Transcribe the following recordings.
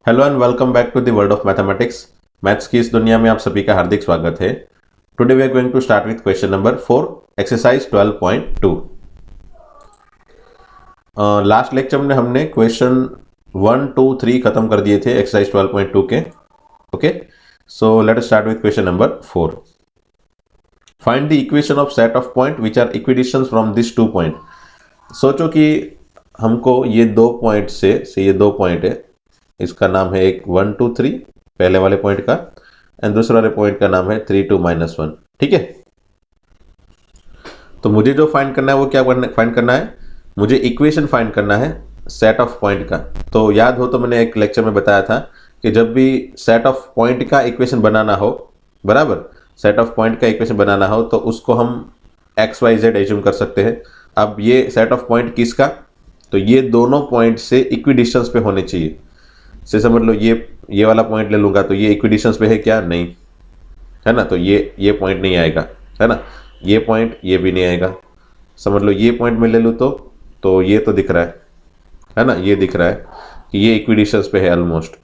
Hello and welcome back to the world of mathematics. Maths की इस दुनिया में आप सभी का हार्दिक स्वागत है। Today we are going to start with question number 4, exercise 12.2। Last lecture में हमने क्वेश्चन 1, 2, 3 खत्म कर दिए थे एक्सरसाइज 12.2 के। Okay, so let us start with question number 4। Find the equation of set of point which are equidistance from this two point. सोचो कि हमको ये दो पॉइंट से ये दो पॉइंट है, इसका नाम है एक 1, 2, 3 पहले वाले पॉइंट का, एंड दूसरे वाले पॉइंट का नाम है 3, 2, -1। ठीक है, तो मुझे जो फाइंड करना है वो क्या फाइंड करना है, मुझे इक्वेशन फाइंड करना है सेट ऑफ पॉइंट का। तो याद हो तो मैंने एक लेक्चर में बताया था कि जब भी सेट ऑफ पॉइंट का इक्वेशन बनाना हो, बराबर, सेट ऑफ पॉइंट का इक्वेशन बनाना हो तो उसको हम एक्स वाई जेड एज्यूम कर सकते हैं। अब ये सेट ऑफ पॉइंट किसका, तो ये दोनों पॉइंट से इक्वी डिस्टेंस पे होने चाहिए। से समझ लो ये वाला पॉइंट ले लूंगा तो ये इक्वी डिस्टेंस पे है क्या, नहीं है ना, तो ये पॉइंट नहीं आएगा, है ना, ये पॉइंट ये भी नहीं आएगा। समझ लो ये पॉइंट में ले लूँ तो ये तो दिख रहा है ना, ये दिख रहा है कि ये इक्वी डिस्टेंस पे है ऑलमोस्ट।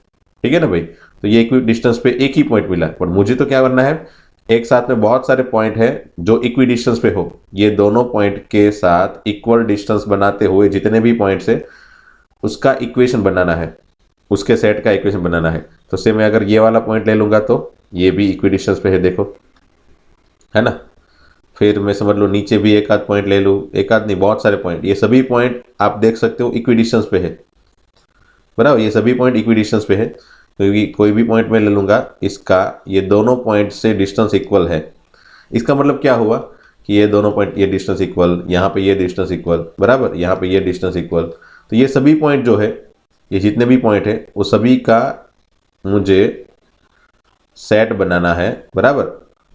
ठीक है ना भाई, तो ये इक्वी डिस्टेंस पे एक ही पॉइंट मिला, पर मुझे तो क्या करना है, एक साथ में बहुत सारे पॉइंट है जो इक्वी डिस्टेंस पे हो। ये दोनों पॉइंट के साथ इक्वल डिस्टेंस बनाते हुए जितने भी पॉइंट्स है उसका इक्वेशन बनाना है, उसके सेट का इक्वेशन बनाना है। तो से मैं अगर ये वाला पॉइंट ले लूंगा तो ये भी इक्वी डिस्टेंस पे है, देखो, है ना। फिर मैं समझ लो नीचे भी एक आध पॉइंट ले लूँ, एक आध नहीं बहुत सारे पॉइंट, ये सभी पॉइंट आप देख सकते हो इक्वी डिस्टेंस पे है, बराबर, ये सभी पॉइंट इक्वी डिस्टेंस पे है। क्योंकि कोई भी पॉइंट में ले लूंगा इसका ये दोनों पॉइंट से डिस्टेंस इक्वल है। इसका मतलब क्या हुआ कि ये दोनों पॉइंट, ये डिस्टेंस इक्वल, यहाँ पे ये डिस्टेंस इक्वल, बराबर, यहाँ पे ये डिस्टेंस इक्वल। तो ये सभी पॉइंट जो है, ये जितने भी पॉइंट है वो सभी का मुझे सेट बनाना है, बराबर,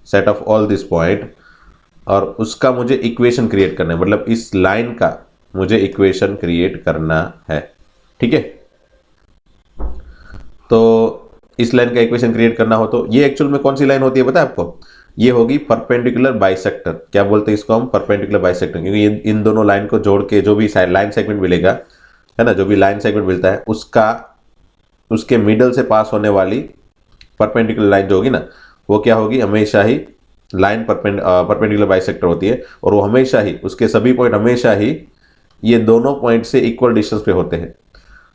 set of all this point, और उसका मुझे इक्वेशन क्रिएट करना है, मतलब इस लाइन का मुझे इक्वेशन क्रिएट करना है। ठीक है, तो इस लाइन का इक्वेशन क्रिएट करना हो तो ये एक्चुअल में कौन सी लाइन होती है पता है आपको, ये होगी परपेंडिकुलर बाइसेक्टर। क्या बोलते हैं इसको हम, परपेंडिकुलर बाइसेक्टर, क्योंकि इन दोनों लाइन को जोड़ के जो भी लाइन सेगमेंट मिलेगा, है ना, जो भी लाइन सेगमेंट मिलता है उसका, उसके मिडल से पास होने वाली परपेंडिकुलर लाइन जो होगी ना, वो क्या होगी, हमेशा ही लाइन परपेंडिकुलर बाइसेक्टर होती है, और वो हमेशा ही, उसके सभी पॉइंट हमेशा ही ये दोनों पॉइंट से इक्वल डिस्टेंस पे होते हैं।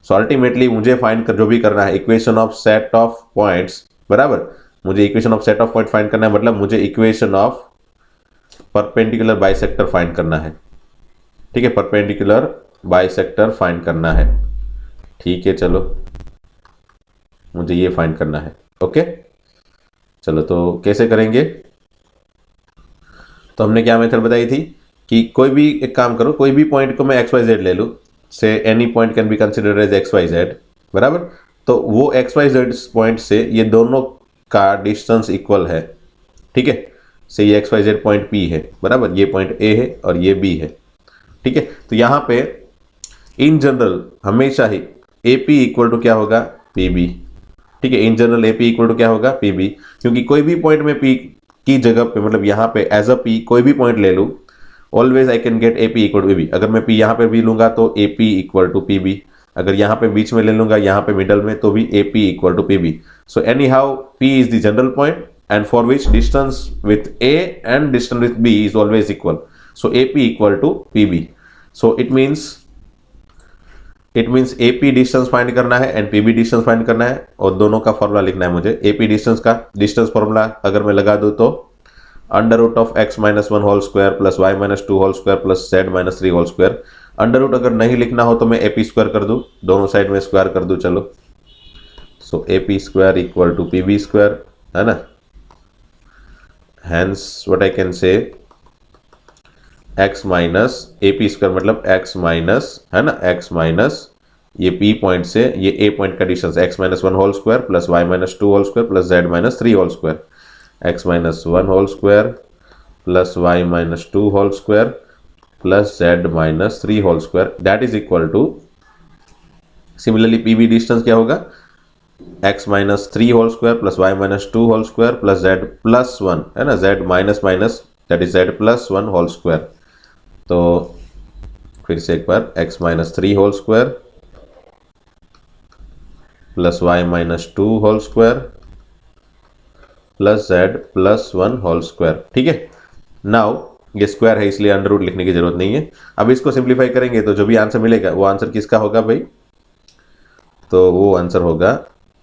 सो अल्टीमेटली मुझे फाइंड कर जो भी करना है, equation of set of points, बराबर, मुझे equation of set of point find करना है, मतलब मुझे equation of perpendicular bisector find करना है। ठीक है, परपेंडिकुलर बाइसेक्टर फाइंड करना है। ठीक है, चलो मुझे ये फाइंड करना है। ओके, चलो तो कैसे करेंगे, तो हमने क्या मेथड बताई थी कि कोई भी एक काम करो, कोई भी पॉइंट को मैं एक्स वाई जेड ले लूँ, say any point can be considered as X Y Z, बराबर, तो वो एक्स वाई जेड पॉइंट से ये दोनों का डिस्टेंस इक्वल है। ठीक है, से ये X Y Z point P है, बराबर, ये पॉइंट ए है और ये बी है। ठीक है, तो यहाँ पे इन जनरल हमेशा ही ए पी इक्वल टू क्या होगा, पी बी। ठीक है, in general A P equal to क्या होगा, पी बी, क्योंकि कोई भी पॉइंट में पी की जगह पे, मतलब यहाँ पे एज अ पी कोई भी पॉइंट ले लूँ, always I can get A P equal to P B. अगर मैं पी यहाँ पे भी लूंगा तो A P equal to P B, अगर यहाँ पे बीच में ले लूंगा, यहाँ पे मिडल में, तो भी A P equal to P B. So anyhow P is the general point and for which distance with A and distance with B is always equal. So AP equal to PB. So it means AP distance find करना है and PB distance find करना है, और दोनों का formula लिखना है मुझे। AP डिस्टेंस का डिस्टेंस फॉर्मूला अगर मैं लगा दूं तो under root of x - 1 whole square plus y - 2 whole square plus z - 3 whole square. Under root अगर नहीं लिखना हो तो मैं AP स्क्वायर कर दूं, दोनों साइड में स्क्वायर कर दूं, चलो। So AP square equal to PB square, है ना। Hence what I can say, x minus A P square, मतलब x माइनस, है ना, x माइनस ये p पॉइंट से ये a पॉइंट का distance x - 1 whole square plus y - 2 whole square plus z - 3 whole square, x - 1 whole square plus y - 2 whole square plus z - 3 whole square, that is equal to, similarly pb distance क्या होगा, x - 3 whole square plus y - 2 whole square plus z +1, है ना, z minus minus that is z +1 whole square. तो फिर से एक बार x - 3 whole square plus Y minus 2 whole square plus Z plus 1 whole square. ठीक है, नाउ ये स्क्वायर है इसलिए अंडर रूट लिखने की जरूरत नहीं है। अब इसको सिंप्लीफाई करेंगे तो जो भी आंसर मिलेगा वो आंसर किसका होगा भाई? तो वो आंसर होगा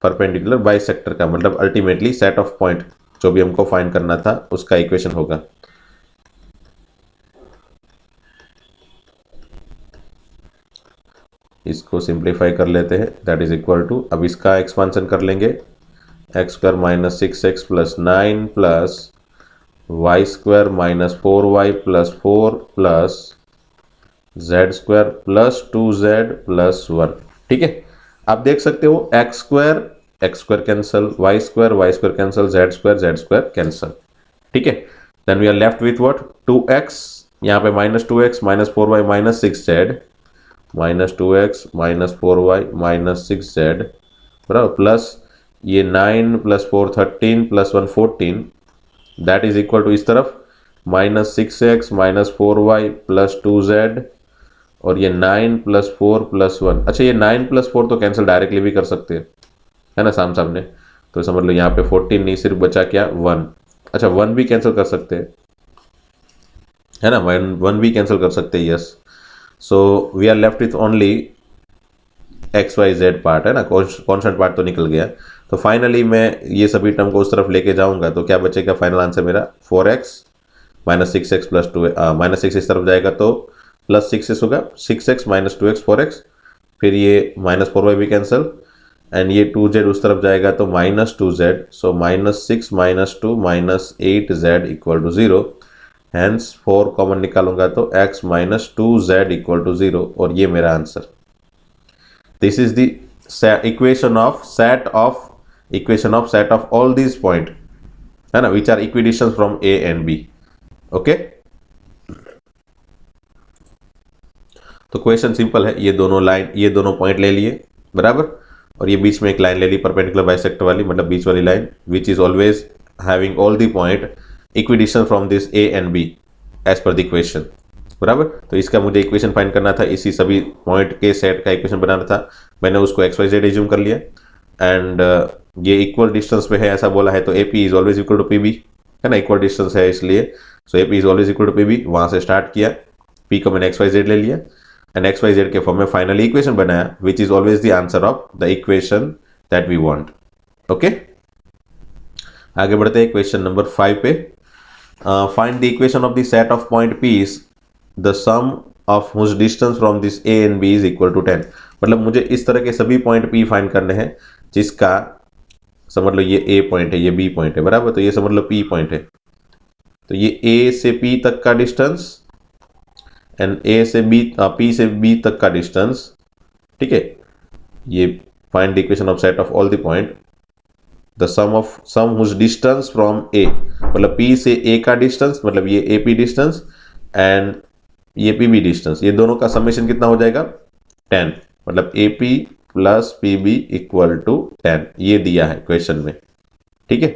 परपेंडिकुलर बाइसेक्टर का, मतलब अल्टीमेटली सेट ऑफ पॉइंट जो भी हमको फाइंड करना था उसका इक्वेशन होगा। इसको सिंप्लीफाई कर लेते हैं, दैट इज इक्वल टू, अब इसका एक्सपांशन कर लेंगे, X square minus 6x plus 9 plus Y square minus 4y plus 4 plus Z square plus 2z plus 1। ठीक है, आप देख सकते हो X square cancel, Y square cancel, Z square cancel. ठीक है, then we are left with what? 2x, यहाँ पे minus 2x minus 4y minus 6z, minus 2x minus 4y minus 6z बराबर, प्लस ये 9 plus 4 13 plus 1 14, that is equal to इस तरफ minus 6x minus 4y plus 2z और ये 9 plus 4 plus 1। अच्छा, ये 9 प्लस 4 तो कैंसिल डायरेक्टली भी कर सकते हैं, है ना, सामने। तो समझ लो यहाँ पे 14 नहीं, सिर्फ बचा क्या? 1। अच्छा, 1 भी कैंसिल कर सकते हैं, है ना, 1 भी कैंसिल कर सकते हैं, yes. So we are left with only X Y Z part, है ना, कॉन्स्टेंट पार्ट तो निकल गया। तो फाइनली मैं ये सभी टर्म को उस तरफ लेके जाऊंगा तो क्या बचेगा? फाइनल आंसर मेरा 4x minus 6x plus 2, minus 6 इस तरफ जाएगा तो प्लस 6x होगा, 6x माइनस 2x 4x, फिर ये माइनस 4y भी कैंसिल, एंड ये 2z उस तरफ जाएगा तो minus 2z, so minus 6 minus 2 minus 8z equal to 0, hence 4 common निकालूंगा तो x minus 2z equal to 0, और ये मेरा answer. This is the equation of set of all these point, है ना, which are equidistance from a and b। Okay, तो question simple है, ये दोनों पॉइंट ले लिए बराबर, और ये बीच में एक लाइन ले ली परपेंडिकुलर बाइसेक्टर वाली, मतलब बीच वाली line, which is always having all the point equidistance from this a and b as per the equation बराबर। तो इसका मुझे इक्वेशन फाइंड करना था, इसी सभी पॉइंट के सेट का इक्वेशन बनाना था। मैंने उसको एक्स वाई जेड एज्यूम कर लिया, एंड ये इक्वल डिस्टेंस पे है ऐसा बोला है, तो AP is always equal to PB, है ना, इक्वल डिस्टेंस है इसलिए, so AP is always equal to PB। वहां से स्टार्ट किया, P को मैंने एक्स वाई जेड ले लिया, एंड एक्स वाई जेड के फॉर्म में फाइनली इक्वेशन बनाया, which is always the answer of the equation that we want. Okay, आगे बढ़ते हैं क्वेश्चन नंबर 5 पे। Find the equation of the set of point P is the sum of whose distance from this A and B is equal to 10। मतलब मुझे इस तरह के सभी पॉइंट P फाइंड करने हैं जिसका, समझ लो ये A पॉइंट है, ये B पॉइंट है बराबर, तो ये समझ लो P पॉइंट है, तो ये A से P तक का डिस्टेंस एंड P से B तक का डिस्टेंस। ठीक है, ये find the equation of set of all the point, the sum whose distance from A, मतलब P से A का डिस्टेंस, मतलब ये AP डिस्टेंस एंड ये PB डिस्टेंस, ये दोनों का समेशन कितना हो जाएगा? 10, मतलब AP plus PB equal to 10, ये दिया है क्वेश्चन में। ठीक है,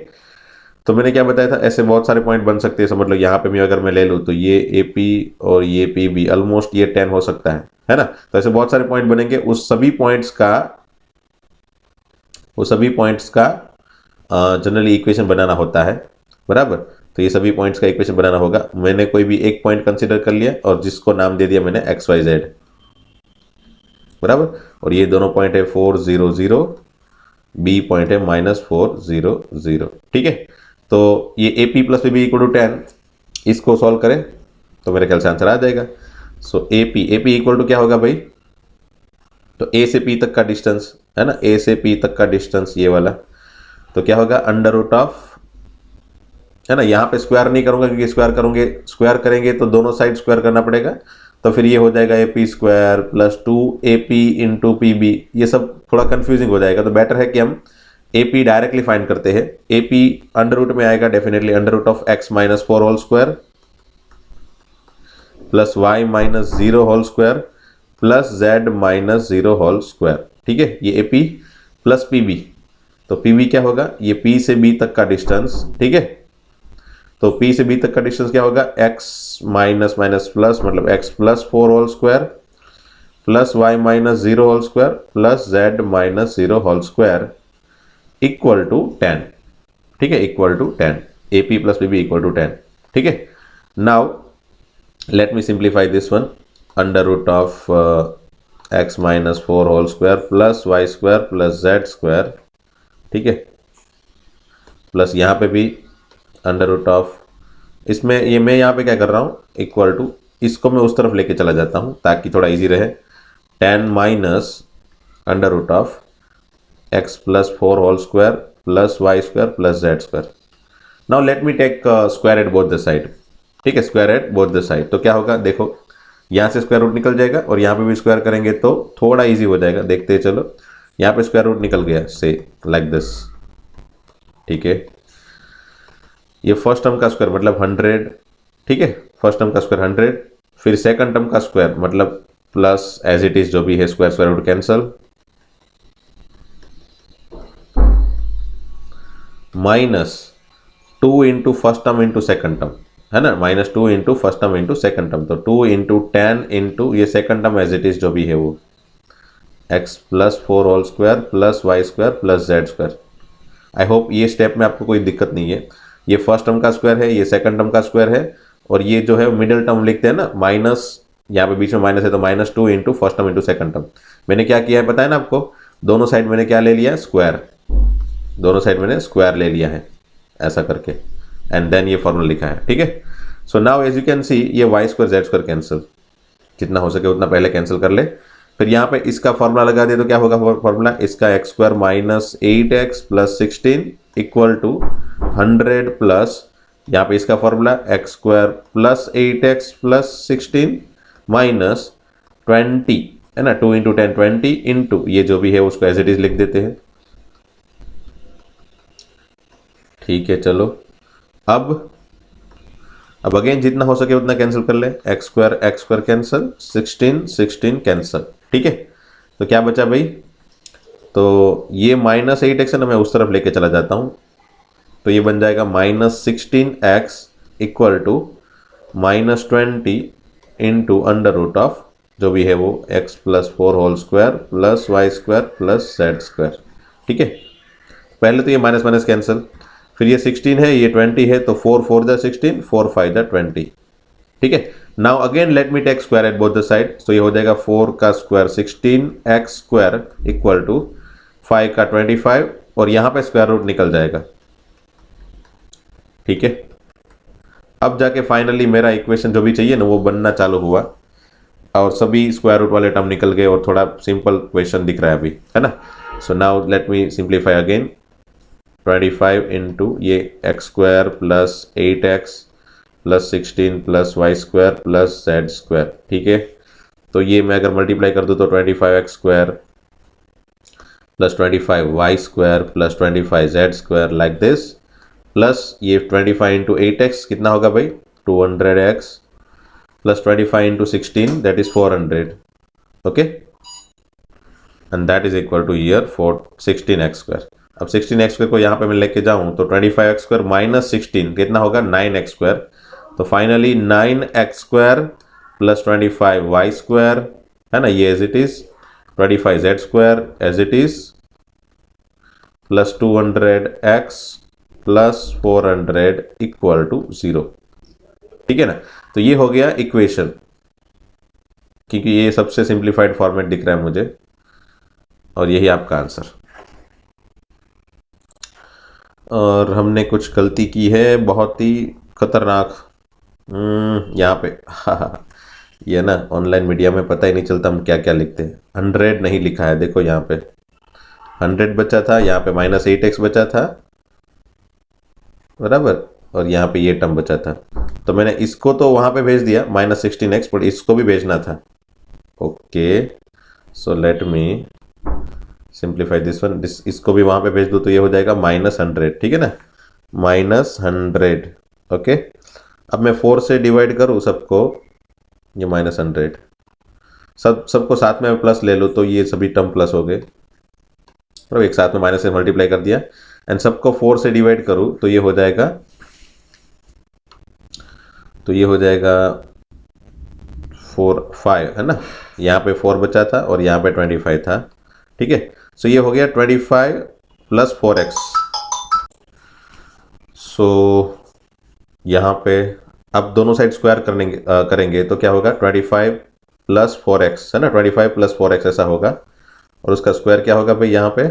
तो मैंने क्या बताया था, ऐसे बहुत सारे पॉइंट बन सकते हैं, समझ लो यहाँ पे अगर मैं ले लूँ तो ये AP और ये PB ऑलमोस्ट ये 10 हो सकता है ना, तो ऐसे बहुत सारे पॉइंट बनेंगे, उस सभी पॉइंट्स का जनरली इक्वेशन बनाना होता है बराबर। तो ये सभी पॉइंट्स का इक्वेशन बनाना होगा, मैंने कोई भी एक पॉइंट कंसीडर कर लिया और जिसको नाम दे दिया मैंने XYZ बराबर, और ये दोनों पॉइंट है 4 0 0, B पॉइंट है माइनस 4 0 0। ठीक है, तो ये AP plus PB equal to 10, इसको सॉल्व करें तो मेरे ख्याल से आंसर आ जाएगा। सो AP इक्वल टू क्या होगा भाई? तो A से P तक का डिस्टेंस, है ना, A से P तक का डिस्टेंस ये वाला, तो क्या होगा? अंडर रूट ऑफ, है ना, यहाँ पे स्क्वायर नहीं करूंगा क्योंकि स्क्वायर करेंगे तो दोनों साइड स्क्वायर करना पड़ेगा, तो फिर ये हो जाएगा AP square plus 2AP into PB, ये सब थोड़ा कंफ्यूजिंग हो जाएगा, तो बेटर है कि हम AP डायरेक्टली फाइंड करते हैं। AP अंडर रूट में आएगा definitely, under root of x minus 4 whole square plus y minus 0 whole square plus z minus 0 whole square. ठीक है, ये AP प्लस PB, तो PB क्या होगा? ये P से B तक का डिस्टेंस। ठीक है, तो P से B तक का डिस्टेंस क्या होगा? x माइनस माइनस प्लस, मतलब x plus 4 whole square plus Y minus zero whole square plus Z minus zero whole square equal to 10। ठीक है, equal to 10, A P plus B B equal to 10। ठीक है, now let me simplify this one, under root of X minus 4 whole square plus Y square plus Z square. ठीक है, plus यहाँ पे भी under root of, इसमें ये मैं यहाँ पे क्या कर रहा हूँ, इक्वल टू, इसको मैं उस तरफ लेके चला जाता हूँ ताकि थोड़ा इजी रहे। 10 minus under root of X plus 4 whole square plus Y square plus Z square. Now let me take square at both the side. ठीक है, square at both the side, तो क्या होगा देखो, यहाँ से स्क्वायर रूट निकल जाएगा और यहाँ पे भी स्क्वायर करेंगे तो थोड़ा इजी हो जाएगा, देखते चलो। यहाँ पे स्क्वायर रूट निकल गया, से लाइक दिस। ठीक है, ये फर्स्ट टर्म का स्क्वायर मतलब 100। ठीक है, फर्स्ट टर्म का स्क्वायर 100, फिर सेकंड टर्म का स्क्वायर मतलब प्लस एज इट इज जो भी है, square square root cancel, minus 2 into first term into second term, है ना, minus 2 into first term into second term, तो 2 इंटू 10 इंटू ये second term as it is जो भी है वो x plus 4 whole square plus Y square plus Z square. I hope ये step में आपको कोई दिक्कत नहीं है। ये फर्स्ट टर्म का स्क्वायर है, ये सेकंड टर्म का स्क्वायर है, और ये जो है मिडिल टर्म लिखते हैं ना, माइनस, यहाँ पे बीच में माइनस है तो minus 2 into first term into second term. मैंने क्या किया है बताया ना आपको, दोनों साइड मैंने क्या ले लिया, स्क्वायर, दोनों साइड मैंने स्क्वायर ले लिया है ऐसा करके, एंड देन ये फॉर्मूला लिखा है। ठीक है, so now as you can see ये Y square Z square cancel, जितना हो सके उतना पहले कैंसिल कर ले। फिर यहाँ पे इसका फॉर्मूला लगा दिया तो क्या होगा फॉर्मूला, इसका x square minus 8x plus 16 equal to 100 plus, यहाँ पे इसका formula x square plus 8x plus 16 minus 20, है ना, 2 इंटू 10 20 इंटू ये जो भी है उसको एज इट इज लिख देते हैं। ठीक है, चलो अब अगेन जितना हो सके उतना कैंसिल कर ले, एक्स स्क्वायर कैंसिल, 16 कैंसिल। ठीक है, तो क्या बचा भाई, तो ये माइनस 8x है ना, मैं उस तरफ लेके चला जाता हूँ, तो ये बन जाएगा minus 16x equal to minus 20 into under root of जो भी है वो x plus 4 whole square plus Y square plus Z square. ठीक है, पहले तो ये माइनस माइनस कैंसिल, फिर ये 16 है, ये 20 है, तो 4 4 द 16, 4 5 द 20। ठीक है, now again let me take square at both the side, तो ये हो जाएगा 4 का square 16 x square equal to 5 का 25, और यहाँ पे स्क्वायर रूट निकल जाएगा। ठीक है, अब जाके फाइनली मेरा इक्वेशन जो भी चाहिए ना वो बनना चालू हुआ, और सभी स्क्वायर रूट वाले टर्म निकल गए और थोड़ा सिंपल क्वेश्चन दिख रहा है अभी, है ना। So now let me simplify again, 25 into ये X square plus 8x plus 16 plus Y square plus Z square. ठीक है, तो ये मैं अगर मल्टीप्लाई कर दूँ तो 25x square plus 25 y square plus 25 z square like this, plus ये 25 इंटू 8x कितना होगा भाई, 200x plus 25 into 16 that is 400। Okay, and that is equal to year 16x square. अब 16x स्क्वायर को यहाँ पे मैं लेके जाऊँ तो 25x स्क्वायर माइनस 16 कितना होगा, 9x स्क्वायर, तो finally 9x square plus 25 y square, है ना, ये as it is 25 z square as it is plus 200x plus 400 equal to 0। ठीक है ना, तो ये हो गया इक्वेशन, क्योंकि ये सबसे सिंप्लीफाइड फॉर्मेट दिख रहा है मुझे, और यही आपका आंसर। और हमने कुछ गलती की है बहुत ही खतरनाक यहाँ पे ये ना ऑनलाइन मीडिया में पता ही नहीं चलता हम क्या क्या लिखते हैं। 100 नहीं लिखा है, देखो यहाँ पे 100 बचा था, यहाँ पे माइनस 8x बचा था, बराबर, और यहाँ पे ये टर्म बचा था, तो मैंने इसको तो वहाँ पे भेज दिया माइनस 16x, बट इसको भी भेजना था। Okay, so let me simplify this one, इसको भी वहाँ पे भेज दो तो ये हो जाएगा माइनस 100। ठीक है ना, माइनस 100। ओके, अब मैं 4 से डिवाइड करूँ सबको, ये माइनस 100, सबको साथ में प्लस ले लो तो ये सभी टर्म प्लस हो गए, तो एक साथ में माइनस से मल्टीप्लाई कर दिया, एंड सबको 4 से डिवाइड करूँ तो ये हो जाएगा, 5 है ना, यहाँ पे 4 बचा था और यहाँ पे 25 था। ठीक है, सो ये हो गया 25 प्लस 4x। सो यहाँ पे अब दोनों साइड स्क्वायर करेंगे तो क्या होगा, 25 प्लस 4x है ना, 25 प्लस 4x ऐसा होगा, और उसका स्क्वायर क्या होगा भाई यहाँ पे,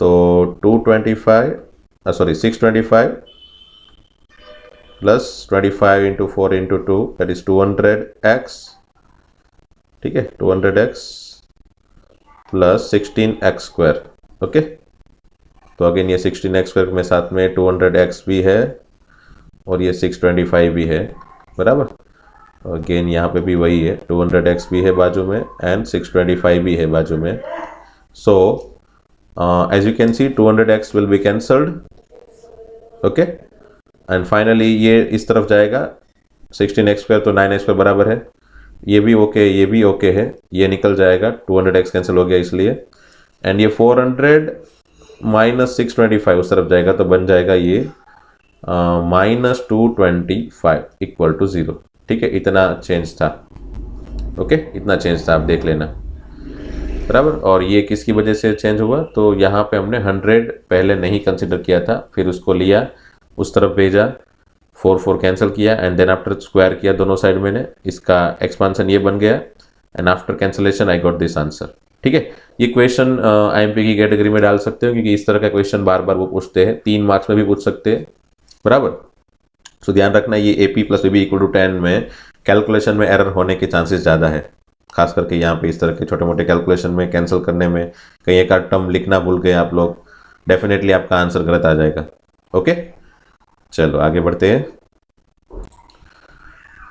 तो 625 plus 25 into 4 into 2 that is 200x। ठीक है, 200x plus 16x square. Okay, तो अगेन ये 16x स्क्वायर में साथ में 200x भी है और ये 625 भी है, बराबर। अगेन यहाँ पे भी वही है, 200x भी है बाजू में एंड 625 भी है बाजू में। So as you can see 200x will be cancelled. Okay, and finally ये इस तरफ जाएगा, 16x स्क्वायर तो 9x स्क्वायर बराबर है, ये भी ओके, ये भी ओके है, ये निकल जाएगा, 200x कैंसिल हो गया इसलिए, एंड ये 400 माइनस 625 उस तरफ जाएगा तो बन जाएगा ये -225 इक्वल टू 0। ठीक है, इतना चेंज था। ओके, इतना चेंज था, आप देख लेना, बराबर। और ये किसकी वजह से चेंज हुआ, तो यहाँ पे हमने 100 पहले नहीं कंसिडर किया था, फिर उसको लिया उस तरफ भेजा, 4 कैंसिल किया एंड देन आफ्टर स्क्वायर किया दोनों साइड मैंने, इसका एक्सपांशन ये बन गया and after cancellation I got this answer. ठीक है, ये क्वेश्चन आईएमपी की कैटेगरी में डाल सकते हो क्योंकि इस तरह का क्वेश्चन बार बार वो पूछते हैं, 3 मार्क्स में भी पूछ सकते हैं, बराबर। सो ध्यान रखना, ये AP plus BB equal to 10 में कैलकुलेशन में एरर होने के चांसेस ज़्यादा है, खास करके यहाँ पे इस तरह के छोटे मोटे कैलकुलेशन में कैंसिल करने में कहीं एक आध टर्म लिखना भूल गए आप लोग, डेफिनेटली आपका आंसर गलत आ जाएगा। ओके, चलो आगे बढ़ते हैं।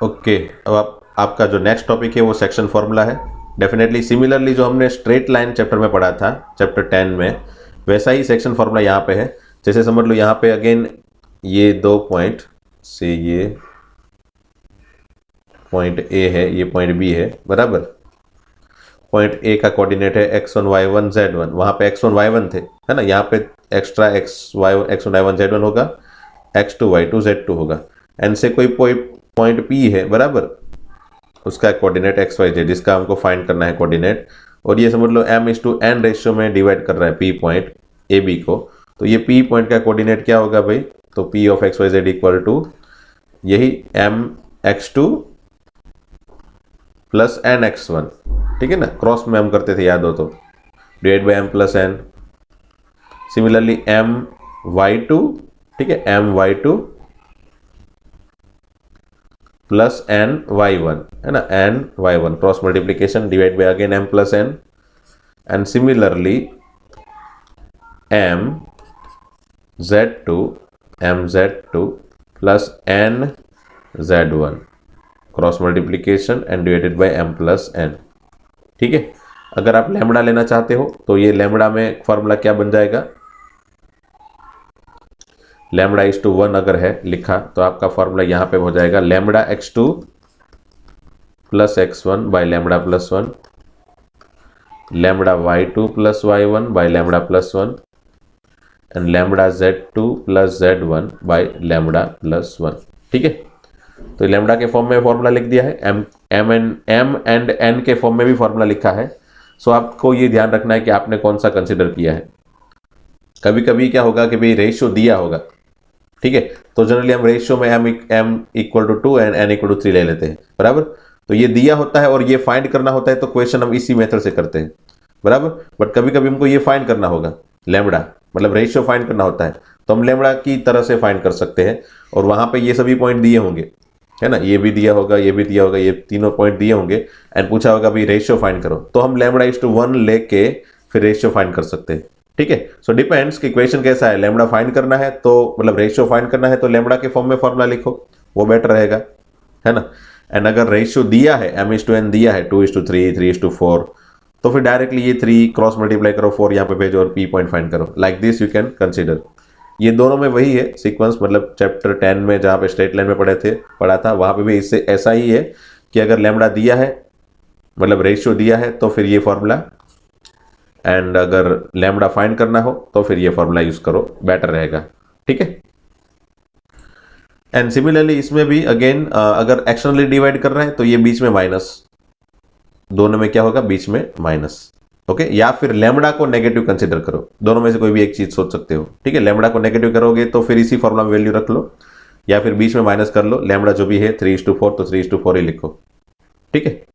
ओके, अब आपका जो नेक्स्ट टॉपिक है वो सेक्शन फॉर्मूला है। डेफिनेटली सिमिलरली जो हमने स्ट्रेट लाइन चैप्टर में पढ़ा था, चैप्टर 10 में, वैसा ही सेक्शन फॉर्मूला यहाँ पे है। जैसे समझ लो यहाँ पे अगेन ये 2 पॉइंट से, ये पॉइंट A है, ये पॉइंट B है, बराबर। पॉइंट A का कोऑर्डिनेट है x1 y1 z1, वहाँ पे x1 y1 थे, है ना, यहाँ पे एक्स्ट्रा x1 y1 z1 होगा, x2 y2 z2 होगा, एंड से कोई पॉइंट P है, बराबर, उसका कोऑर्डिनेट x y z, जिसका हमको फाइंड करना है कोऑर्डिनेट, और ये समझ लो m:n रेशियो में डिवाइड कर रहा है P पॉइंट AB को, तो ये P पॉइंट का कोऑर्डिनेट क्या होगा भाई, तो P of x y z equal to यही mx2 प्लस nx1। ठीक है ना, क्रॉस में हम करते थे, याद हो तो, divide by m plus n। Similarly my2, ठीक है, my2 प्लस ny1 है ना, ny1 cross multiplication divide by again m plus n, and similarly mz2 plus nz1 cross multiplication and divided by m plus n। ठीक है, अगर आप lambda लेना चाहते हो तो ये लैम्बडा में फॉर्मूला क्या बन जाएगा, लैम्बडा इज टू 1 अगर है लिखा तो आपका फॉर्मूला यहाँ पे हो जाएगा lambda x2 plus x1 by lambda plus 1, lambda y2 plus y1 by lambda plus 1, and lambda z2 plus z1 by lambda plus 1। ठीक है, तो लैम्बडा के फॉर्म में फॉर्मूला लिख दिया है, m एंड n के फॉर्म में भी फॉर्मूला लिखा है। सो आपको ये ध्यान रखना है कि आपने कौन सा कंसिडर किया है। कभी कभी क्या होगा कि भाई रेशियो दिया होगा, ठीक है, तो जनरली हम रेशियो में m equal to 2 and n equal to 3 ले लेते हैं, बराबर। तो ये दिया होता है और ये फाइंड करना होता है, तो क्वेश्चन हम इसी मेथड से करते हैं, बराबर। बट कभी कभी हमको ये फाइंड करना होगा, लैम्बडा मतलब रेशियो फाइंड करना होता है, तो हम लैम्बडा की तरह से फाइंड कर सकते हैं, और वहां पे ये सभी पॉइंट दिए होंगे, है ना, ये भी दिया होगा, ये भी दिया होगा, ये तीनों पॉइंट दिए होंगे, एंड पूछा होगा भाई रेशियो फाइंड करो, तो हम लैम्बडा इज टू 1 लेके फिर रेशियो फाइंड कर सकते हैं। ठीक है, सो डिपेंड्स कि क्वेश्चन कैसा है, लैम्बडा फाइंड करना है तो मतलब रेशियो फाइंड करना है तो लैम्बडा के फॉर्म में फॉर्मूला लिखो, वो बेटर रहेगा, है ना। एंड अगर रेशियो दिया है m:n दिया है 2:3 3:4, तो फिर डायरेक्टली ये 3 क्रॉस मल्टीप्लाई करो, 4 यहाँ पे भेजो और P पॉइंट फाइंड करो, like this you can consider. ये दोनों में वही है सीक्वेंस, मतलब चैप्टर 10 में जहाँ पे स्ट्रेट लाइन में पढ़ा था वहाँ पे भी इससे ऐसा ही है कि अगर लैम्बडा दिया है मतलब रेशियो दिया है तो फिर ये फॉर्मूला, एंड अगर लैम्बडा फाइंड करना हो तो फिर ये फॉर्मूला यूज करो, बेटर रहेगा। ठीक है, एंड सिमिलरली इसमें भी अगेन अगर एक्सटर्नली डिवाइड कर रहा है तो ये बीच में माइनस, दोनों में क्या होगा, बीच में माइनस। ओके, या फिर लैम्बडा को नेगेटिव कंसीडर करो, दोनों में से कोई भी एक चीज सोच सकते हो। ठीक है, लैम्बडा को नेगेटिव करोगे तो फिर इसी फॉर्मूला में वैल्यू रख लो, या फिर बीच में माइनस कर लो। लैम्बडा जो भी है 3:4 तो 3:4 ही लिखो। ठीक है,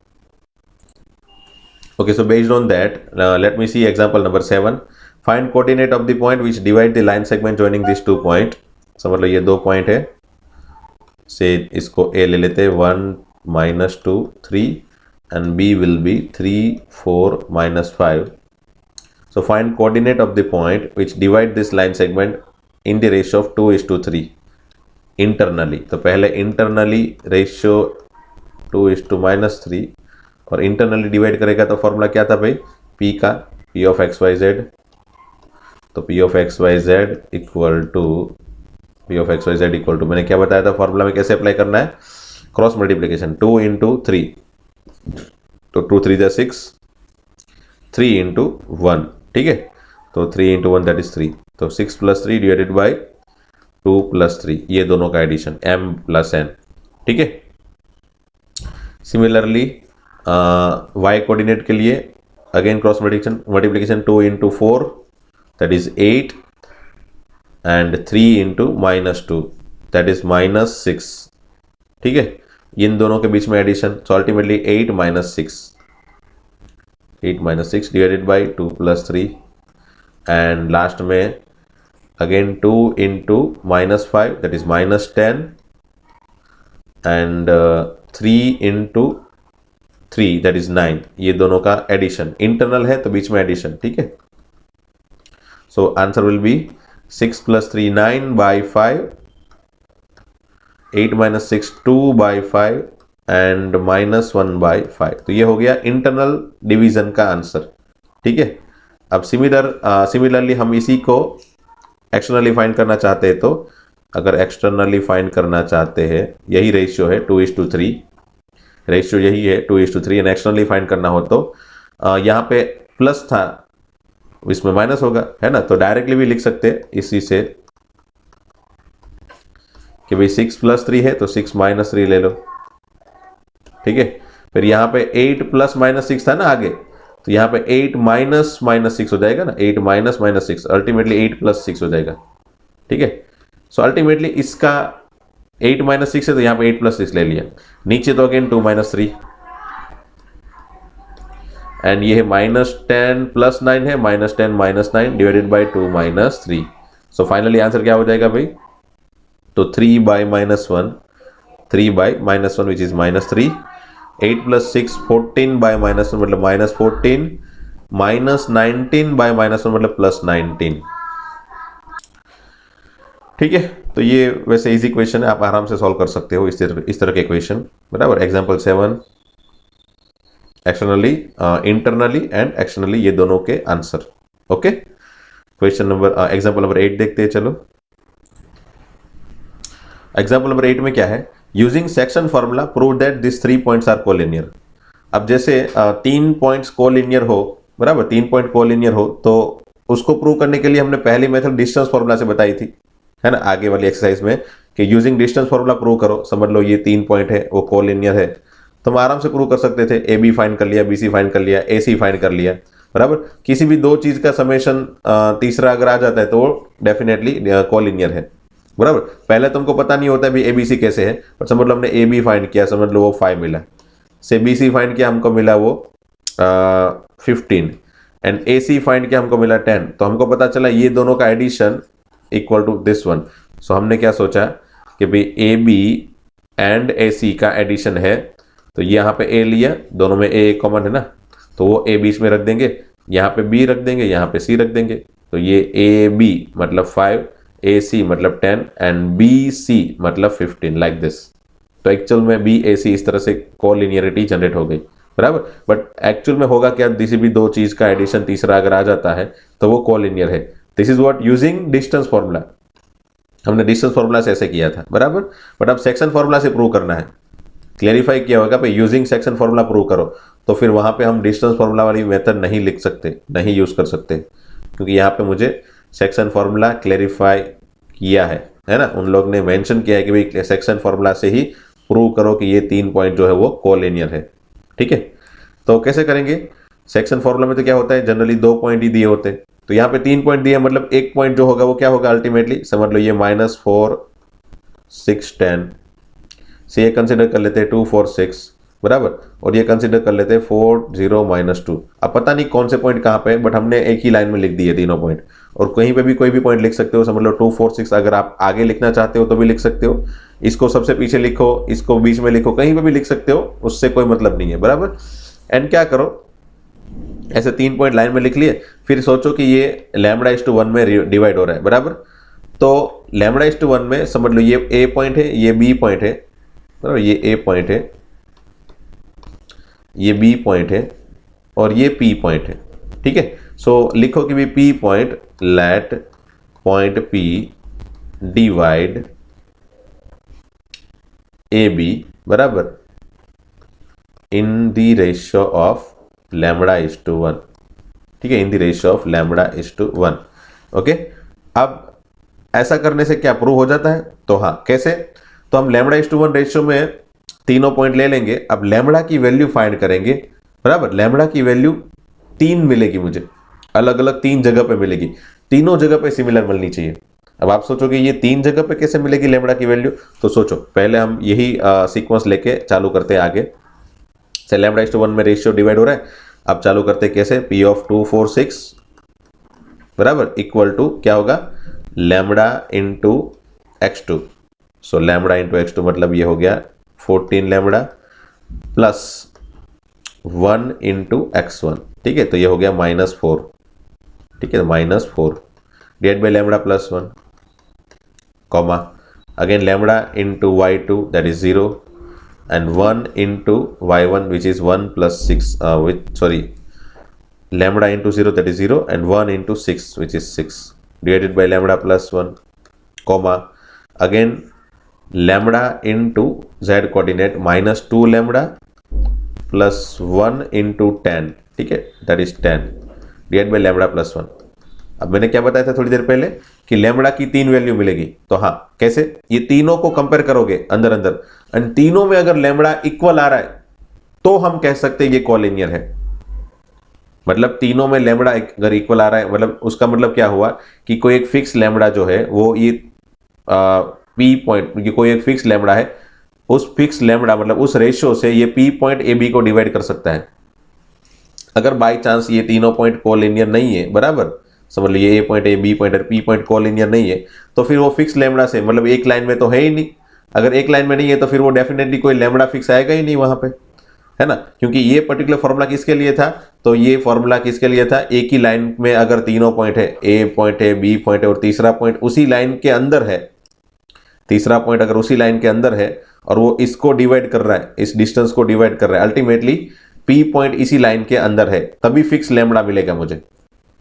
okay, so based on that let me see example number 7. Find coordinate of the point which divide the line segment joining these two point। समझ लो ये दो पॉइंट है, से इसको a ले लेते हैं 1 -2 3 and b will be 3 4 -5। so find coordinate of the point which divide this line segment in the ratio of 2:3 internally। तो पहले internally रेशियो 2:3 और इंटरनली डिवाइड करेगा तो फॉर्मूला क्या था भाई, P का, P of x y z। तो P of x y z equal to मैंने क्या बताया था फॉर्मूला में कैसे अप्लाई करना है, क्रॉस मल्टीप्लीकेशन 2 × 3 तो 2 3 6 3 × 1। ठीक है, तो 3 × 1 दैट इज 3, तो 6 + 3 डिवाइडेड बाय 2 + 3, ये दोनों का एडिशन m + n। ठीक है, सिमिलरली y कोऑर्डिनेट के लिए again cross multiplication 2 × 4 that is 8 and 3 × -2 that is -6। ठीक है, इन दोनों के बीच में addition, so ultimately 8 - 6 divided by 2 + 3 and last में again 2 × -5 that is -10 and 3 × 3 that is 9, ये दोनों का एडिशन, इंटरनल है तो बीच में एडिशन। ठीक है, so answer will be 6 + 3 9/5, 8 - 6 2/5 and -1/5। तो ये हो गया इंटरनल डिवीजन का आंसर। ठीक है, अब सिमिलरली हम इसी को एक्सटर्नली फाइंड करना चाहते हैं, तो अगर एक्सटर्नली फाइंड करना चाहते हैं, यही रेशियो है 2:3, रेशियो यही है 2:3 एंड एक्सटर्नली फाइंड करना हो तो यहाँ पे प्लस था, इसमें माइनस होगा, है ना। तो डायरेक्टली भी लिख सकते हैं इसी से कि भाई 6 + 3 है तो 6 - 3 ले लो। ठीक है, फिर यहाँ पे 8 + -6 था ना आगे, तो यहाँ पे 8 - -6 हो जाएगा ना, 8 - -6 अल्टीमेटली 8 + 6 हो जाएगा। ठीक है, सो अल्टीमेटली इसका 8 - 6 है तो यहाँ पे 8 + 6 ले लिया, नीचे तो अगेन 2 - 3 एंड ये है -10 + 9 है, -10 - 9 divided by 2 - 3। So finally answer क्या हो जाएगा भाई, तो 3/-1, 3/-1 विच इज -3, 8 + 6 14/-1 मतलब -14, -19/-1 मतलब +19। ठीक है, तो ये वैसे इजी क्वेश्चन है, आप आराम से सॉल्व कर सकते हो इस तरह के क्वेश्चन, बराबर। Example 7 externally, internally and externally, ये दोनों के answer. Okay, question number example number 8 देखते हैं। चलो, एग्जांपल नंबर 8 में क्या है, using section formula prove that this 3 points are collinear. अब जैसे 3 पॉइंट्स कोलिनियर हो, बराबर, 3 पॉइंट कोलिनियर हो, तो उसको प्रूव करने के लिए हमने पहली मेथड डिस्टेंस फॉर्मूला से बताई थी, है ना, आगे वाली एक्सरसाइज में, कि यूजिंग डिस्टेंस फॉर्मूला प्रूव करो। समझ लो ये 3 पॉइंट है, वो कोलिनियर है, तो हम आराम से प्रूव कर सकते थे। ए बी फाइंड कर लिया, बी सी फाइंड कर लिया, ए सी फाइंड कर लिया, बराबर। किसी भी दो चीज का समेशन तीसरा अगर आ जाता है तो वो डेफिनेटली कोलिनियर है, बराबर। पहले तुमको पता नहीं होता भी ए बी सी कैसे है, पर समझ लो हमने ए बी फाइंड किया, समझ लो वो 5 मिला, से बी सी फाइंड किया हमको मिला वो 15 एंड ए सी फाइंड किया हमको मिला 10। तो हमको पता चला ये दोनों का addition equal to this one. So हमने क्या सोचा कि भाई ए बी एंड ए सी का एडिशन है, तो यहाँ पे ए लिया, दोनों में ए कॉमन है ना, तो वो ए बीच में रख देंगे, यहाँ पे बी रख देंगे, यहाँ पे सी रख देंगे, तो ये ए बी मतलब 5, ए सी मतलब 10 एंड बी सी मतलब 15, लाइक दिस। तो एक्चुअल में बी ए सी इस तरह से कोलिनियरिटी जनरेट हो गई, बराबर। बट एक्चुअल में होगा क्या, किसी भी दो चीज का एडिशन तीसरा अगर आ जाता है तो वो कोलिनियर है। This is what using distance formula, हमने डिस्टेंस फॉर्मूला से ऐसे किया था, बराबर। बट अब सेक्शन फॉर्मूला से प्रूव करना है, क्लेरिफाई किया होगा भाई यूजिंग सेक्शन फॉर्मूला प्रूव करो, तो फिर वहां पे हम डिस्टेंस फॉर्मूला वाली मेथड नहीं लिख सकते, नहीं यूज कर सकते, क्योंकि यहाँ पे मुझे सेक्शन फॉर्मूला क्लेरिफाई किया है, है ना, उन लोग ने मेंशन किया है कि भाई सेक्शन फॉर्मूला से ही प्रूव करो कि ये 3 पॉइंट जो है वो कोलिनियर है। ठीक है, तो कैसे करेंगे? सेक्शन फॉर्मूला में तो क्या होता है, जनरली 2 पॉइंट ही दिए होते हैं, तो यहाँ पे 3 पॉइंट दिए, मतलब एक पॉइंट जो होगा वो क्या होगा अल्टीमेटली, समझ लो ये -4 6 10 से ये कंसिडर कर लेते हैं 2 4 6 बराबर, और ये कंसिडर कर लेते हैं 4 0 -2। अब पता नहीं कौन से पॉइंट कहाँ पे है, बट हमने एक ही लाइन में लिख दिए तीनों पॉइंट, और कहीं पे भी कोई भी पॉइंट लिख सकते हो, समझ लो 2 4 6। अगर आप आगे लिखना चाहते हो तो भी लिख सकते हो, इसको सबसे पीछे लिखो, इसको बीच में लिखो, कहीं पे भी लिख सकते हो, उससे कोई मतलब नहीं है बराबर। एंड क्या करो, ऐसे 3 पॉइंट लाइन में लिख लिए, फिर सोचो कि ये λ/1 में डिवाइड हो रहा है बराबर। तो λ/1 में समझ लो ये ए पॉइंट है, ये बी पॉइंट है बराबर, ये ए पॉइंट है, ये बी पॉइंट है, और ये पी पॉइंट है। ठीक है, सो लिखो कि भी P point, let point P divide A B बराबर इन द रेशियो ऑफ λ/1। ठीक है, in the ratio of λ/1। Okay, अब ऐसा करने से क्या प्रूव हो जाता है? तो हाँ, कैसे? तो हम λ/1 रेशियो में तीनों पॉइंट ले लेंगे, अब लैम्बडा की वैल्यू फाइंड करेंगे बराबर। लैम्बडा की वैल्यू 3 मिलेगी मुझे, अलग अलग 3 जगह पे मिलेगी, तीनों जगह पे सिमिलर मिलनी चाहिए। अब आप सोचोगे ये 3 जगह पे कैसे मिलेगी लैम्बडा की वैल्यू, तो सोचो, पहले हम यही सीक्वेंस लेके चालू करते हैं आगे से। λ/1 में रेशियो डिवाइड हो रहा है, अब चालू करते हैं कैसे, P of 2 4 6 बराबर इक्वल टू क्या होगा, लैम्बडा इंटू x2। सो लैम्बडा इंटू x2 मतलब ये हो गया 14 लैम्बडा प्लस 1 इंटू x1। ठीक है, तो ये हो गया -4। ठीक है, -4 divide by lambda plus 1 comma again lambda into y2 that is 0 and 1 into y1 which is 1 plus 6 lambda into 0 that is 0 and 1 into 6 which is 6 divided by lambda plus 1 comma again lambda into z coordinate -2 lambda plus 1 into 10। ठीक है, that is 10 divided by lambda plus 1। अब मैंने क्या बताया था थोड़ी देर पहले कि लैम्बडा की 3 वैल्यू मिलेगी, तो हाँ कैसे, ये तीनों को कंपेयर करोगे अंदर अंदर, एंड तीनों में अगर लैम्बडा इक्वल आ रहा है तो हम कह सकते हैं ये कॉलिनियर है। मतलब तीनों में लैम्बडा अगर इक्वल आ रहा है, मतलब उसका मतलब क्या हुआ कि कोई एक फिक्स लैम्बडा जो है वो ये पी पॉइंट, ये कोई एक फिक्स लैम्बडा है, उस फिक्स लैम्बडा मतलब उस रेशियो से ये पी पॉइंट ए बी को डिवाइड कर सकता है। अगर बाई चांस ये तीनों पॉइंट कॉलिनियर नहीं है बराबर, समझ लीजिए ए पॉइंट, ए बी पॉइंट और पी पॉइंट कॉलिनियर नहीं है, तो फिर वो फिक्स लैम्बडा से, मतलब एक लाइन में तो है ही नहीं। अगर एक लाइन में नहीं है तो फिर वो डेफिनेटली कोई लैम्बडा फिक्स आएगा ही नहीं वहां पे, है ना, क्योंकि ये पर्टिकुलर फॉर्मूला किसके लिए था, तो ये फॉर्मूला किसके लिए था, एक ही लाइन में अगर तीनों पॉइंट है, ए पॉइंट है, बी पॉइंट है और तीसरा पॉइंट उसी लाइन के अंदर है, तीसरा पॉइंट अगर उसी लाइन के अंदर है और वो इसको डिवाइड कर रहा है, इस डिस्टेंस को डिवाइड कर रहा है, अल्टीमेटली पी पॉइंट इसी लाइन के अंदर है, तभी फिक्स लैम्बडा मिलेगा मुझे।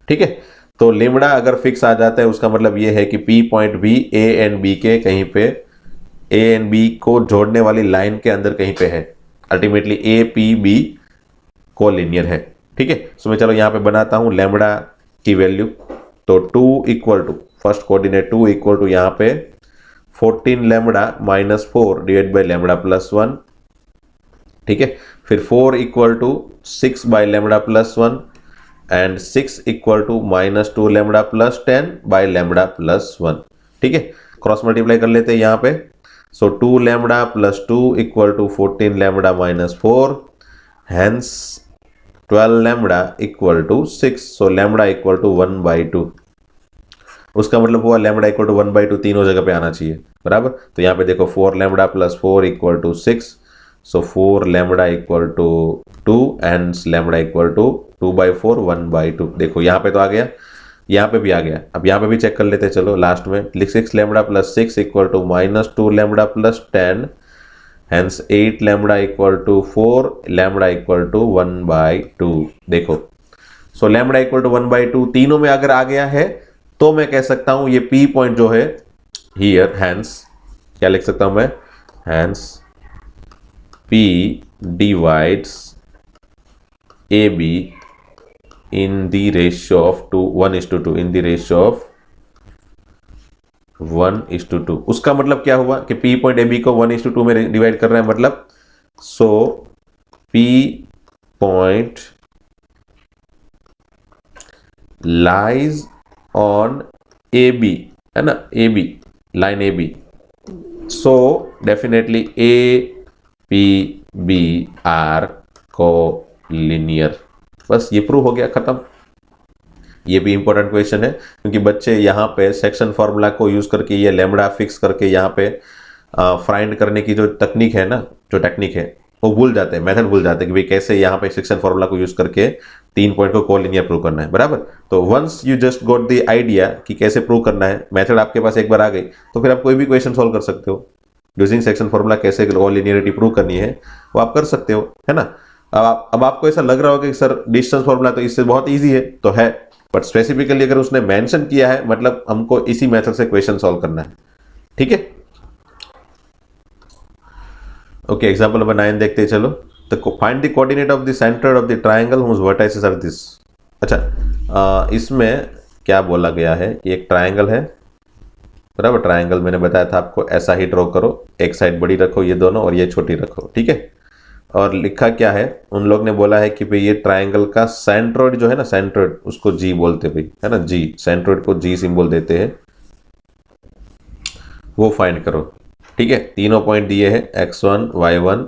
ठीक है, तो लैम्बडा अगर फिक्स आ जाता है उसका मतलब ये है कि पी पॉइंट भी ए एंड बी के कहीं पे, ए एंड बी को जोड़ने वाली लाइन के अंदर कहीं पे है, ultimately A P B collinear है। ठीक है, सो मैं चलो यहाँ पे बनाता हूँ लैम्बडा की वैल्यू, तो 2 equal to first coordinate 2 equal to यहाँ पे 14 lambda -4 divide by lambda plus 1। ठीक है, फिर 4 equal to 6 by lambda plus 1 and 6 equal to -2 lambda plus 10 by lambda plus 1। ठीक है, क्रॉस मल्टीप्लाई कर लेते हैं यहाँ पे, so 2 lambda plus 2 equal to 14 lambda -4, hence 12 lambda equal to 6, so lambda equal to 1/2। उसका मतलब हुआ लैम्बडा इक्वल टू 1/2 तीनों जगह पे आना चाहिए बराबर। तो यहाँ पे देखो 4 lambda plus 4 equal to 6, so 4 lambda equal to 2 and lambda equal to 2/4 1/2। देखो यहाँ पे तो आ गया, यहाँ पे भी आ गया। अब यहाँ पे भी चेक कर लेते हैं, चलो लास्ट में 6 lambda plus 6 equal to -2 lambda plus 10, hence 8 lambda equal to 4 lambda equal to 1/2। देखो, सो लैम्बडा इक्वल टू 1/2 तीनों में अगर आ गया है तो मैं कह सकता हूं ये पी पॉइंट जो है हियर, हैंस क्या लिख सकता हूं मैं, hence P divides A B in the ratio of 1:2, in the ratio of 1:2। उसका मतलब क्या हुआ कि P पॉइंट AB को 1:2 में डिवाइड कर रहे हैं, मतलब so P point lies on AB, है ना, AB line AB, so definitely APB are collinear. बस ये प्रूव हो गया, खत्म। ये भी इंपॉर्टेंट क्वेश्चन है क्योंकि बच्चे यहाँ पे सेक्शन फॉर्मूला को यूज करके ये लैम्बडा फिक्स करके यहाँ पे फाइंड करने की जो टेक्निक है ना, जो टेक्निक है वो भूल जाते हैं, मेथड भूल जाते हैं कि भाई कैसे यहाँ पे सेक्शन फॉर्मूला को यूज करके 3 पॉइंट को कोलिनियर प्रूव करना है, बराबर। तो once you just got the idea कि कैसे प्रूव करना है, मेथड आपके पास एक बार आ गई, तो फिर आप कोई भी क्वेश्चन सॉल्व कर सकते हो। यूजिंग सेक्शन फॉर्मूला कैसे कोलिनियरिटी प्रूव करनी है वो आप कर सकते हो, है ना। अब आपको ऐसा लग रहा होगा कि सर डिस्टेंस फॉर्मूला तो इससे बहुत ईजी है, तो है, बट स्पेसिफिकली अगर उसने मेंशन किया है मतलब हमको इसी मेथड से क्वेश्चन सॉल्व करना है, ठीक है। ओके, एग्जांपल नंबर 9 देखते हैं, चलो। तो find the coordinate of the centre of the triangle whose vertices are this. अच्छा, इसमें क्या बोला गया है कि एक ट्रायंगल है, बराबर। ट्रायंगल मैंने बताया था आपको ऐसा ही ड्रॉ करो, एक साइड बड़ी रखो ये दोनों और ये छोटी रखो, ठीक है। और लिखा क्या है, उन लोग ने बोला है कि भाई ये ट्रायंगल का सेंट्रोइड जो है ना, सेंट्रोइड उसको जी बोलते भाई, है ना, जी, सेंट्रोइड को जी सिंबल देते हैं, वो फाइंड करो, ठीक है। तीनों पॉइंट दिए हैं, x1 y1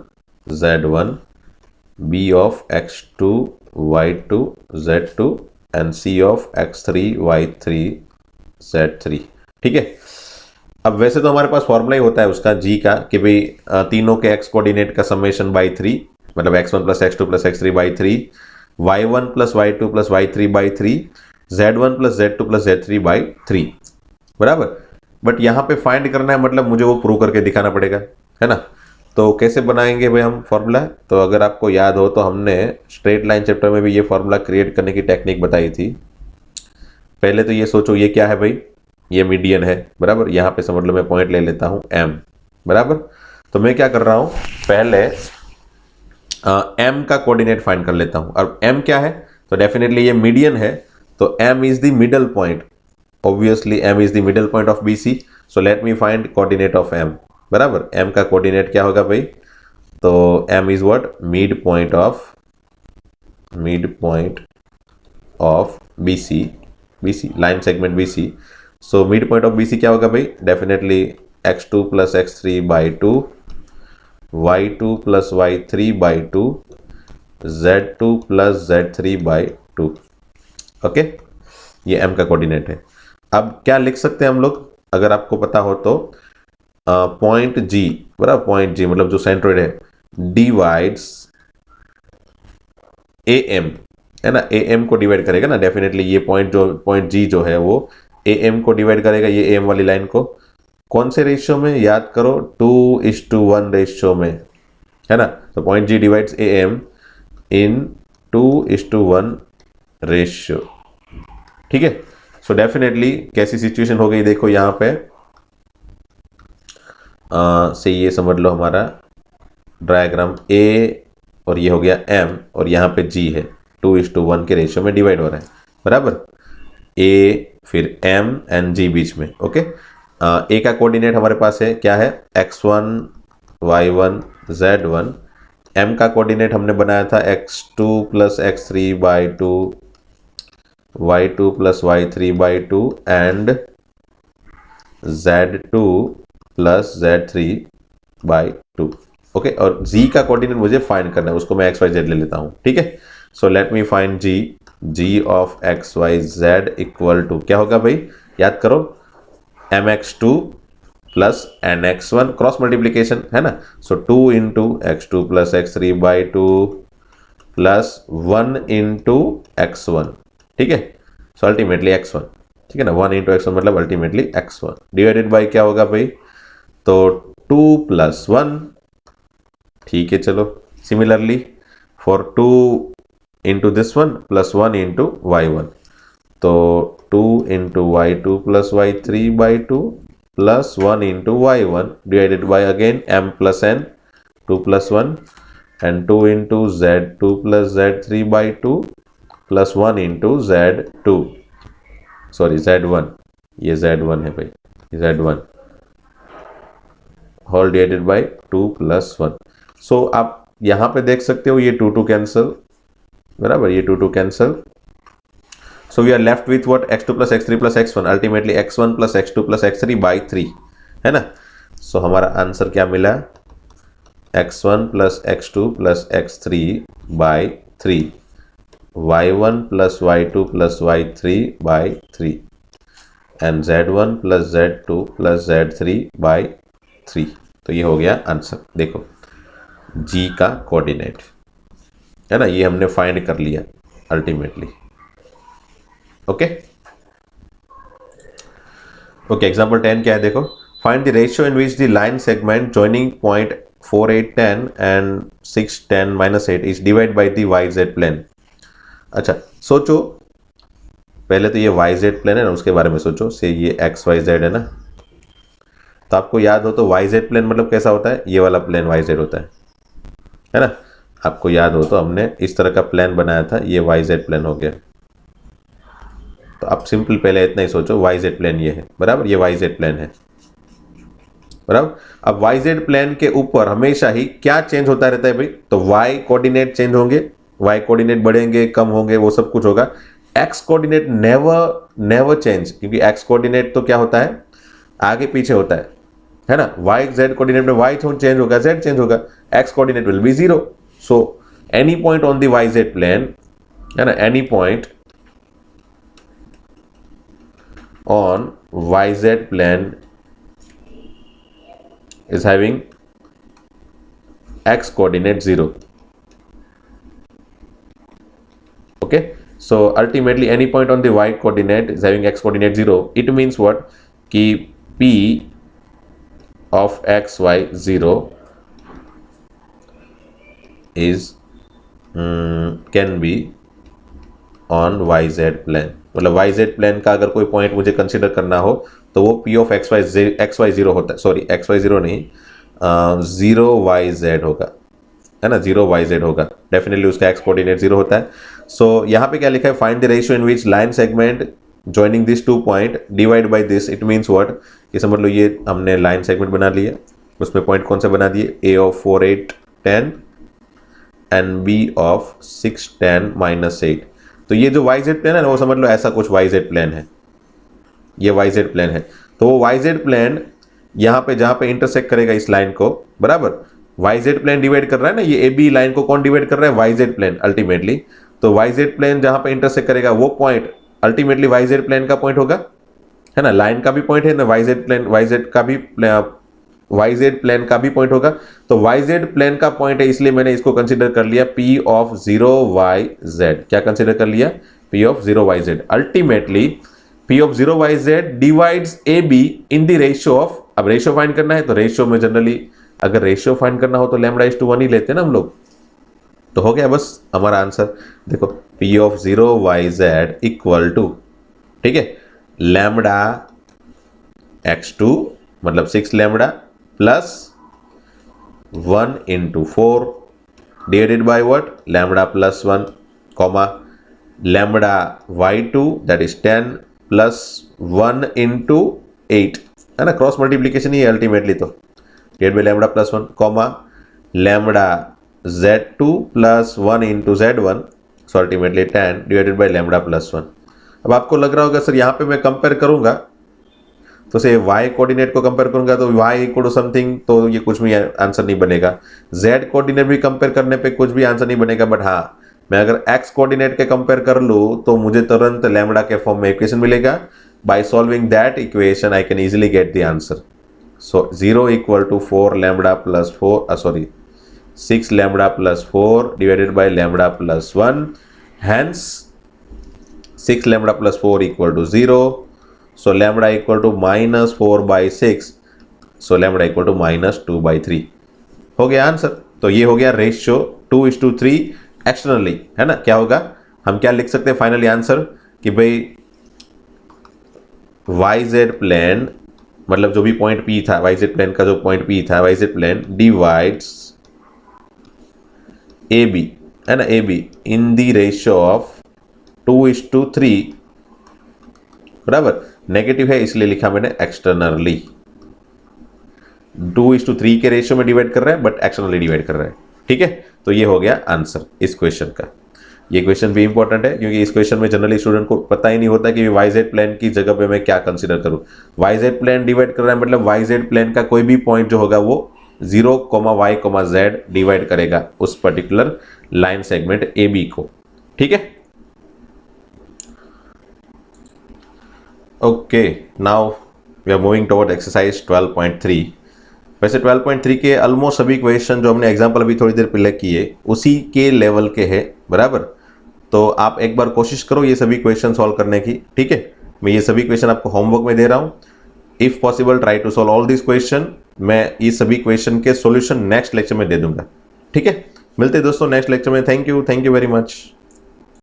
z1, b of x2 y2 z2 and c of x3 y3 z3, ठीक है। अब वैसे तो हमारे पास फॉर्मूला ही होता है उसका जी का कि भाई तीनों के x कोऑर्डिनेट का समेशन बाई 3, मतलब x1 plus x2 plus x3 by 3, y1 plus y2 plus y3 by 3, z1 plus z2 plus z3 by 3, बराबर। बट यहाँ पे फाइंड करना है, मतलब मुझे वो प्रूव करके दिखाना पड़ेगा, है ना। तो कैसे बनाएंगे भाई हम फॉर्मूला, तो अगर आपको याद हो तो हमने स्ट्रेट लाइन चैप्टर में भी ये फॉर्मूला क्रिएट करने की टेक्निक बताई थी। पहले तो ये सोचो ये क्या है भाई, ये मीडियन है, बराबर। यहाँ पे समझ लो मैं पॉइंट ले लेता हूँ m, बराबर। तो मैं क्या कर रहा हूँ, पहले m का कोऑर्डिनेट फाइंड कर लेता हूँ। और m क्या है, तो डेफिनेटली ये मीडियन है, तो m is the middle point, obviously m is the middle point of BC, so let me find coordinate of m, बराबर। m का कोऑर्डिनेट क्या होगा भाई, तो m is what, mid point of BC line segment BC, so mid point of BC क्या होगा भाई, definitely x2 plus x3 by 2, y2 plus y3 by 2, z2 plus z3 by 2, okay. ये m का coordinate है। अब क्या लिख सकते हैं हम लोग, अगर आपको पता हो तो, पॉइंट G, बराबर, पॉइंट G मतलब जो सेंट्रोइड है, डिवाइड्स AM, है ना, AM को डिवाइड करेगा ना, डेफिनेटली ये पॉइंट G जो है वो AM को डिवाइड करेगा, ये AM वाली लाइन को। कौन से रेशियो में, याद करो, 2:1 रेशियो में, है ना। तो point G divides AM in 2:1 ratio, ठीक है। सो डेफिनेटली कैसी सिचुएशन हो गई, देखो यहाँ पे से ये समझ लो हमारा डायग्राम A और ये हो गया M और यहाँ पे G है, 2:1 के रेशियो में डिवाइड हो रहा है, बराबर। A फिर M एंड G बीच में, ओके। A का कोऑर्डिनेट हमारे पास है, क्या है, x1 y1 z1, M का कोऑर्डिनेट हमने बनाया था x2 plus x3 by 2, y2 plus y3 by 2 and z2 plus z3 by 2, okay. और g का कोऑर्डिनेट मुझे फाइंड करना है, उसको मैं x y z ले लेता हूँ, ठीक है। So let me find g of x y z equal to क्या होगा भाई, याद करो, mx2 plus nx1 cross multiplication, है ना। सो 2 into x2 plus x3 by 2 plus 1 into x1, ठीक है। सो अल्टीमेटली x1, ठीक है ना, 1 इंटू x1 मतलब अल्टीमेटली x1 डिवाइडेड बाई क्या होगा भाई, तो 2 प्लस 1, ठीक है। चलो similarly for 2 into this one plus 1 into y1, तो 2 into y2 plus y3 by 2 plus 1 into y1 divided by again m plus n, 2 plus 1 and 2 into z2 plus z3 by 2 plus 1 into z2, sorry z1, ये z1 है भाई, z1 whole divided by 2 + 1। सो आप यहां पे देख सकते हो ये 2 कैंसिल, बराबर, ये 2 cancel. So we are left with what, x2 + x3 + x1, ultimately x1 + x2 + x3 by 3, है ना। सो हमारा आंसर क्या मिला, x1 + x2 + x3 by 3, y1 + y2 + y3 by 3 and z1 + z2 + z3 by 3। तो ये हो गया आंसर। देखो g का कोऑर्डिनेट, है ना, ये हमने फाइंड कर लिया अल्टीमेटली। ओके ओके, एग्जांपल 10 क्या है, देखो, find the ratio in which the line segment joining point 4, 8, 10 and 6, 10, -8 is divide by the y z plane. अच्छा, सोचो पहले तो ये वाई जेड प्लेन है ना, उसके बारे में सोचो। से ये एक्स वाई जेड है ना, तो आपको याद हो तो वाई जेड प्लेन मतलब कैसा होता है, ये वाला प्लेन वाई जेड होता है ना। आपको याद हो तो हमने इस तरह का प्लेन बनाया था, ये वाई जेड प्लेन हो गया। तो आप सिंपल पहले इतना ही सोचो, वाई जेड प्लेन ये है, बराबर, ये वाई जेड प्लेन है, बराबर। अब वाई जेड प्लेन के ऊपर हमेशा ही क्या चेंज होता रहता है भाई, तो वाई कोऑर्डिनेट चेंज होंगे, वाई कोऑर्डिनेट बढ़ेंगे कम होंगे, वो सब कुछ होगा। X coordinate never never change, क्योंकि एक्स कोऑर्डिनेट तो क्या होता है, आगे पीछे होता है ना। वाई जेड कोऑर्डिनेट में वाई चेंज होगा, जेड चेंज होगा, x coordinate will be 0। So any point on the y z plane, है ना, any point on YZ plane is having x coordinate 0. Okay, so ultimately any point on the y coordinate is having x coordinate 0. It means what, कि P of x y 0 is can be on YZ plane। मतलब Y z plane का अगर कोई point मुझे consider करना हो तो वो P of x y zero होता है, सॉरी एक्स वाई जीरो नहीं, 0 वाई जेड होगा, है ना, 0 वाई जेड होगा, डेफिनेटली उसका एक्स कोऑर्डिनेट 0 होता है। सो यहाँ पे क्या लिखा है, find the ratio in which line segment joining this 2 point divide by this. It means what, ये समझ लो ये हमने लाइन सेगमेंट बना लिया, उसमें पॉइंट कौन से बना दिए, ए ऑफ 4, 8, 10 एंड बी ऑफ 6, 10, -8। तो ये जो वाई जेड प्लेन है ना, वो समझ लो ऐसा कुछ वाई जेड प्लेन है, ये वाई जेड प्लेन है। तो वो वाई जेड प्लेन यहाँ पे जहाँ पे इंटरसेक्ट करेगा इस लाइन को, बराबर, वाई जेड प्लेन डिवाइड कर रहा है ना, ये ए बी लाइन को कौन डिवाइड कर रहा है, वाई जेड प्लेन अल्टीमेटली। तो वाई जेड प्लेन जहाँ पे इंटरसेक्ट करेगा वो point ultimately y z plane का पॉइंट होगा, है ना, लाइन का भी पॉइंट है ना, y z plane, y z का भी वाई जेड प्लेन का भी पॉइंट होगा। तो वाई जेड प्लेन का पॉइंट है, इसलिए मैंने इसको कंसिडर कर लिया P ऑफ 0 वाई जेड। क्या कंसिडर कर लिया, P of 0 Y z. Ultimately P of 0 Y z divides AB in the ratio of, अब रेशियो फाइंड करना है तो रेशियो में जनरली अगर रेशियो फाइंड करना हो तो λ/1 ही लेते हैं ना हम लोग। तो हो गया बस हमारा आंसर। देखो P of 0 Y Z equal to, ठीक है, λ/x2 मतलब 6 lambda plus 1 × 4 divided by what, λ+1 comma λ/y2 that is 10 plus 1 × 8, है ना, क्रॉस मल्टीप्लीकेशन ही है अल्टीमेटली, तो divide by λ+1 comma λz2 plus 1 × z1, so ultimately 10 divided by λ+1। अब आपको लग रहा होगा सर यहाँ पे मैं कंपेयर करूंगा तो से y कोऑर्डिनेट को कंपेयर करूंगा तो y इक्वल टू समथिंग, तो ये कुछ भी आंसर नहीं बनेगा। z कोऑर्डिनेट भी कंपेयर करने पे कुछ भी आंसर नहीं बनेगा, बट हाँ मैं अगर x कोऑर्डिनेट के कंपेयर कर लूँ तो मुझे तुरंत लैम्बडा के फॉर्म में इक्वेशन मिलेगा। By solving that equation I can easily get the answer. So 0 equal to 4 lambda plus 4 sorry 6 lambda plus 4 divided by lambda plus 1, hence 6 lambda plus 4 equal to 0। So lambda equal to -4/6, so lambda equal to -2/3 हो गया answer. तो ये हो गया ratio 2:3 externally, है ना। क्या होगा, हम क्या लिख सकते हैं फाइनली आंसर कि भाई YZ प्लेन मतलब जो भी पॉइंट P था, YZ प्लेन का जो पॉइंट P था, YZ प्लेन डिवाइड्स AB, है ना, AB in the ratio of 2:3 बराबर। नेगेटिव है इसलिए लिखा मैंने एक्सटर्नली। 2:3 के रेशियो में डिवाइड कर रहा है बट एक्सटर्नली डिवाइड कर रहा है। ठीक है, तो ये हो गया आंसर इस क्वेश्चन का। ये क्वेश्चन भी इंपॉर्टेंट है क्योंकि इस क्वेश्चन में जनरली स्टूडेंट को पता ही नहीं होता कि YZ प्लेन की जगह पे मैं क्या कंसीडर करूं। YZ प्लेन डिवाइड कर रहा है मतलब YZ प्लेन का कोई भी पॉइंट जो होगा वो 0, Y, Z डिवाइड करेगा उस पर्टिकुलर लाइन सेगमेंट AB को। ठीक है, okay, now we are moving toward exercise 12.3। वैसे 12.3 के ऑलमोस्ट सभी क्वेश्चन जो हमने एग्जांपल अभी थोड़ी देर पहले किए उसी के लेवल के हैं, बराबर। तो आप एक बार कोशिश करो ये सभी क्वेश्चन सॉल्व करने की। ठीक है, मैं ये सभी क्वेश्चन आपको होमवर्क में दे रहा हूँ। If possible try to solve all this question. मैं ये सभी क्वेश्चन के सॉल्यूशन नेक्स्ट लेक्चर में दे दूंगा। ठीक है, मिलते हैं दोस्तों नेक्स्ट लेक्चर में। Thank you very much.